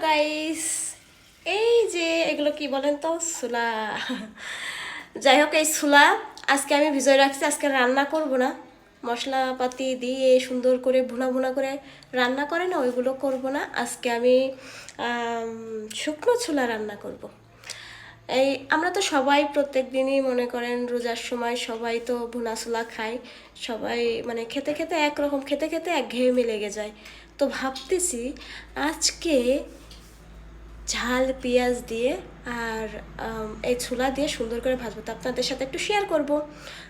Guys, এই যে এগুলো কি বলেন তো, ছোলা। যাই হোক, এই ছোলা আজকে আমি ভিজিয়ে রাখছি। আজকে রান্না করব না, মশলাপাতি দিয়ে সুন্দর করে ভুনা ভুনা করে রান্না করে না, ওইগুলো করব না। আজকে আমি শুকনো ছোলা রান্না করব। এই আমরা তো সবাই প্রত্যেক দিনই মনে করেন রোজার সময় সবাই তো ভুনা ছোলা খাই। সবাই মানে খেতে খেতে একরকম, খেতে খেতে একঘেয়েমি লেগে যায়। তো ভাবতেছি আজকে ঝাল পেঁয়াজ দিয়ে আর এই ছোলা দিয়ে সুন্দর করে ভাজবো, তো আপনাদের সাথে একটু শেয়ার করব।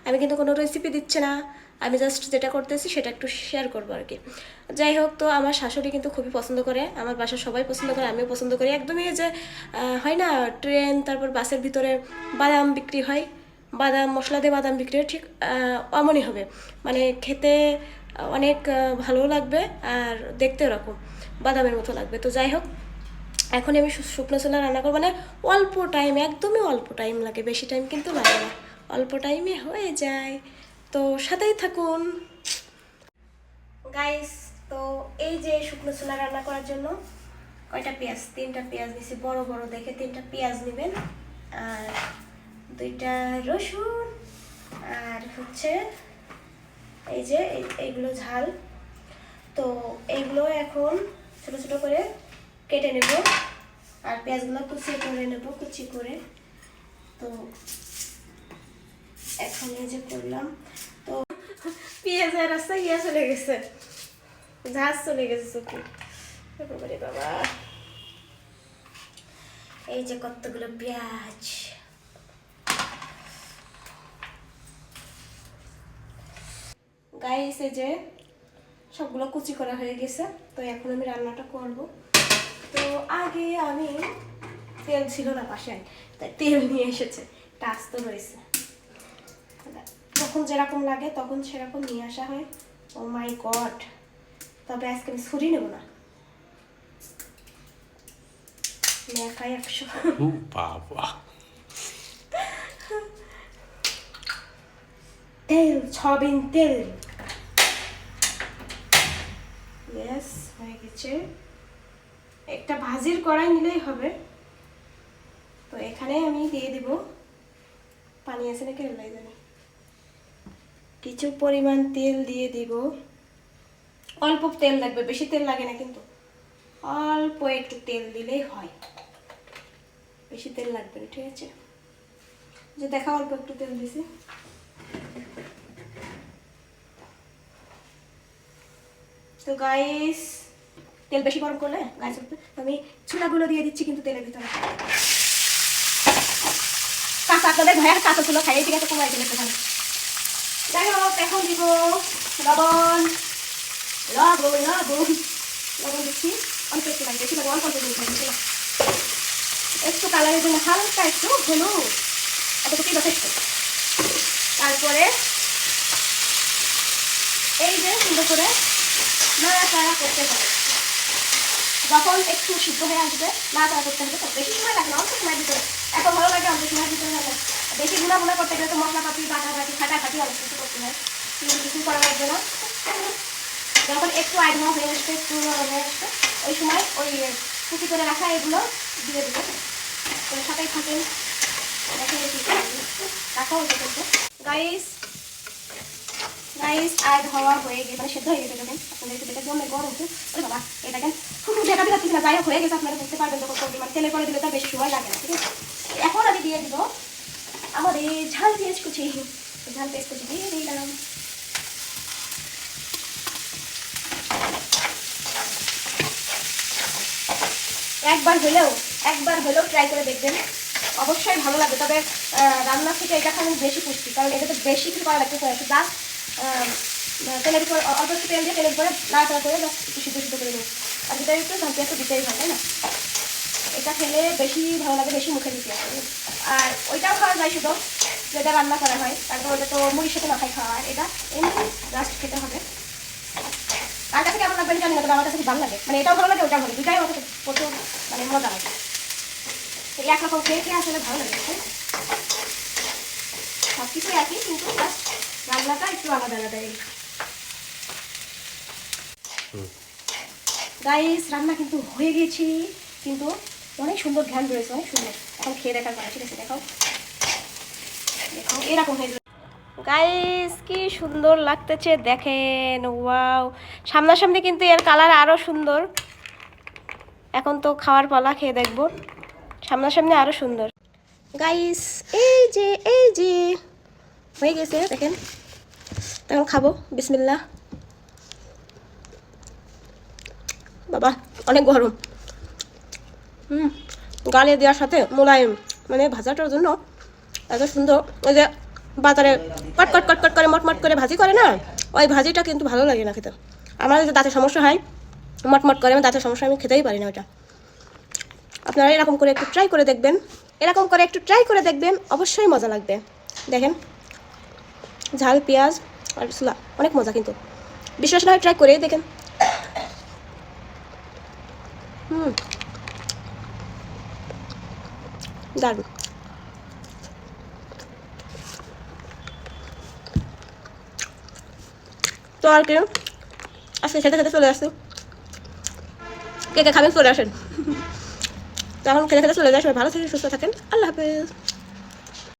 আমি কিন্তু কোনো রেসিপি দিচ্ছি না, আমি জাস্ট যেটা করতেছি সেটা একটু শেয়ার করবো আর কি। যাই হোক, তো আমার শাশুড়ি কিন্তু খুবই পছন্দ করে, আমার বাসার সবাই পছন্দ করে, আমিও পছন্দ করি। একদমই যে হয় না ট্রেন তারপর বাসের ভিতরে বাদাম বিক্রি হয়, বাদাম মশলা দিয়ে বাদাম বিক্রি হয়, ঠিক অমনই হবে। মানে খেতে অনেক ভালো লাগবে আর দেখতে ওরকম বাদামের মতো লাগবে। তো যাই হোক, এখন আমি শুকনো ছোলা রান্না করবো, মানে অল্প টাইম, একদমই অল্প টাইম লাগে, বেশি টাইম কিন্তু লাগে না, অল্প টাইমে হয়ে যায়। তো সাথেই থাকুন গাইস। তো এই যে শুকনো ছোলা রান্না করার জন্য কয়টা পেঁয়াজ, 3টা পেঁয়াজ নিছি, বড় বড় দেখে 3টা পেঁয়াজ নেবেন, আর 2টা রসুন, আর হচ্ছে এই যে এইগুলো ঝাল। তো এইগুলো এখন ছোটো ছোটো করে কেটে নেব, আর পেঁয়াজগুলো কুচি করে নেব, কুচি করে। তো এখন এই যে করলাম, তো পেঁয়াজের রাস্তা ইয়া চলে গেছে, ঝাঁজ চলে গেছে চোখে বাবা। এই যে কতগুলো পেঁয়াজ, গাইস এই যে সবগুলো কুচি করা হয়ে গেছে। তো এখন আমি রান্নাটা করব। তো আগে আমি তেল ছিল না বাসায়, তাই তেল নিয়ে এসেছে, টাচ তো রয়েছে, যখন যেরকম লাগে তখন সেরকম নিয়ে আসা হয়। ও মাই গড, তবে আজকে আমি ছুরি নেব না, একাই 100। বাবা, তেল, সয়াবিন তেল, ইয়েস হয়ে গেছে। একটা ভাজির কড়াই নিলেই হবে। তো এখানে আমি দিয়ে দিব, পানি আছে নাকি লাই জানি, কিছু পরিমাণ তেল দিয়ে দিব। অল্প তেল লাগবে, বেশি তেল লাগে না কিন্তু, অল্প একটু তেল দিলেই হয়, বেশি তেল লাগবে না, ঠিক আছে? যে দেখা, অল্প একটু তেল দিছি। তো গাইস, তেল বেশি গরম করলে গাইস আমি ছোলাগুলো দিয়ে দিচ্ছি কিন্তু তেলের ভিতরে, কাঁচা আপনাদের ভাইয়া কাঁচা ছোলা খাইয়ে, ঠিক আছে? কমাই দিলে তো ভালো। যাই হোক, এখন দিব লবণ, লবণ লবণ লবণ দিচ্ছি অল্প একটু, লাগে বেশি লবণ, অল্প দিচ্ছি, একটু কালারের জন্য হালকা একটু হলুদ, এতটুকুই যথেষ্ট। তারপরে এই যে সুন্দর করে নাড়াচাড়া করতে হবে, যখন একটু সিদ্ধ হয়ে আসবে নাড়াচাড়া করতে হবে। তো বেশি সময় লাগে না, অল্প সময়ের ভিতরে এত ভালো লাগে, অল্প সময়ের ভিতরে ভালো লাগে। বেশি গুলা গুলা করতে গেলে তো মশলাপাতি বাটাবাটি খাটাখাটি অনেক কিছু করতে হয়, কিন্তু কিছু করা লাগবে না। যখন একটু আইডমা হয়ে আসবে, একটু নরম হয়ে আসবে, ওই সময় ওই কুচি করে রাখা এগুলো দিয়ে দেবে। তো সাথেই থাকেন, দেখে রাখা হয়ে গেছে গাইস। গাইস অ্যাড হওয়া হয়ে গেছে, মানে সেদ্ধ হয়ে গেছে। দেখেন আপনাদের একটু দেখে জমে গরম হচ্ছে, ওরে বাবা এই দেখেন ফুটু দেখা দিচ্ছি না, যাই হোক হয়ে গেছে, আপনারা বুঝতে পারবেন যখন করবেন, মানে তেলের পরে দিলে তার বেশি সময় লাগে না, ঠিক আছে? এখন আমি দিয়ে দিব আমাদের ঝাল পেঁয়াজ কুচি, ঝাল পেঁয়াজ কুচি দিয়ে দিলাম। একবার হলেও ট্রাই করে দেখবেন, অবশ্যই ভালো লাগবে। তবে রান্না থেকে এটা খাবেন বেশি পুষ্টি, কারণ এটাতে বেশি কিছু করা লাগতে পারে, জাস্ট তেলের উপর অল্প একটু তেল দিয়ে তেলের উপরে নাড়াচাড়া করে জাস্ট একটু সিদ্ধ সিদ্ধ করে নেব, আর যেটা একটু ঝাল পেঁয়াজ দিতেই হয়, তাই না? এটা খেলে বেশি ভালো লাগে, বেশি মুখে দিতে আসে। আর ওইটাও খাওয়া যায় শুধু, যেটা রান্না করা হয়, তারপর ওটা তো মুড়ির সাথে মাখাই খাওয়া হয়, এটা এমনি জাস্ট খেতে হবে। তার কাছে কেমন লাগবে জানি না, তবে আমার কাছে ভালো লাগে, মানে এটাও ভালো লাগে ওটাও ভালো লাগে, দুটাই আমার কাছে প্রচুর মানে মজা লাগে। তো একরকম খেয়ে আসলে ভালো লাগে, সব কিছু একই, কিন্তু জাস্ট রান্নাটা একটু আলাদা আলাদা। গাইস রান্না কিন্তু হয়ে গেছি, কিন্তু অনেক সুন্দর ঘ্রাণ রয়েছে, অনেক সুন্দর। এখন খেয়ে দেখার পরে, ঠিক আছে, দেখাও দেখাও, এরকম হয়ে যাবে। গাইস কি সুন্দর লাগতেছে দেখেন, ওয়াও। সামনাসামনি কিন্তু এর কালার আরও সুন্দর। এখন তো খাওয়ার পালা, খেয়ে দেখবো। সামনাসামনি আরও সুন্দর গাইস। এই যে হয়ে গেছে দেখেন। তখন খাবো, বিসমিল্লাহ। বাবা অনেক গরম। গালে দেওয়ার সাথে মোলায়েম, মানে ভাজাটার জন্য এত সুন্দর। ওই যে বাজারে কট কট কট কট করে মটমট করে ভাজি করে না, ওই ভাজিটা কিন্তু ভালো লাগে না খেতে। আমার যে দাঁতের সমস্যা হয়, মটমট করে, আমার দাঁতের সমস্যা, আমি খেতেই পারি না ওটা। আপনারা এরকম করে একটু ট্রাই করে দেখবেন, এরকম করে একটু ট্রাই করে দেখবেন, অবশ্যই মজা লাগবে। দেখেন ঝাল পেঁয়াজ আর ছোলা, অনেক মজা কিন্তু। বিশ্বাস না হয় ট্রাই করে দেখেন। দারুণ। তো আর কি, আজকে খেতে খেতে চলে আসছে। কে কে খাবেন চলে আসেন। তো এখন খেতে খেতে চলে যায়। সবাই ভালো থাকেন, সুস্থ থাকেন, আল্লাহ হাফেজ।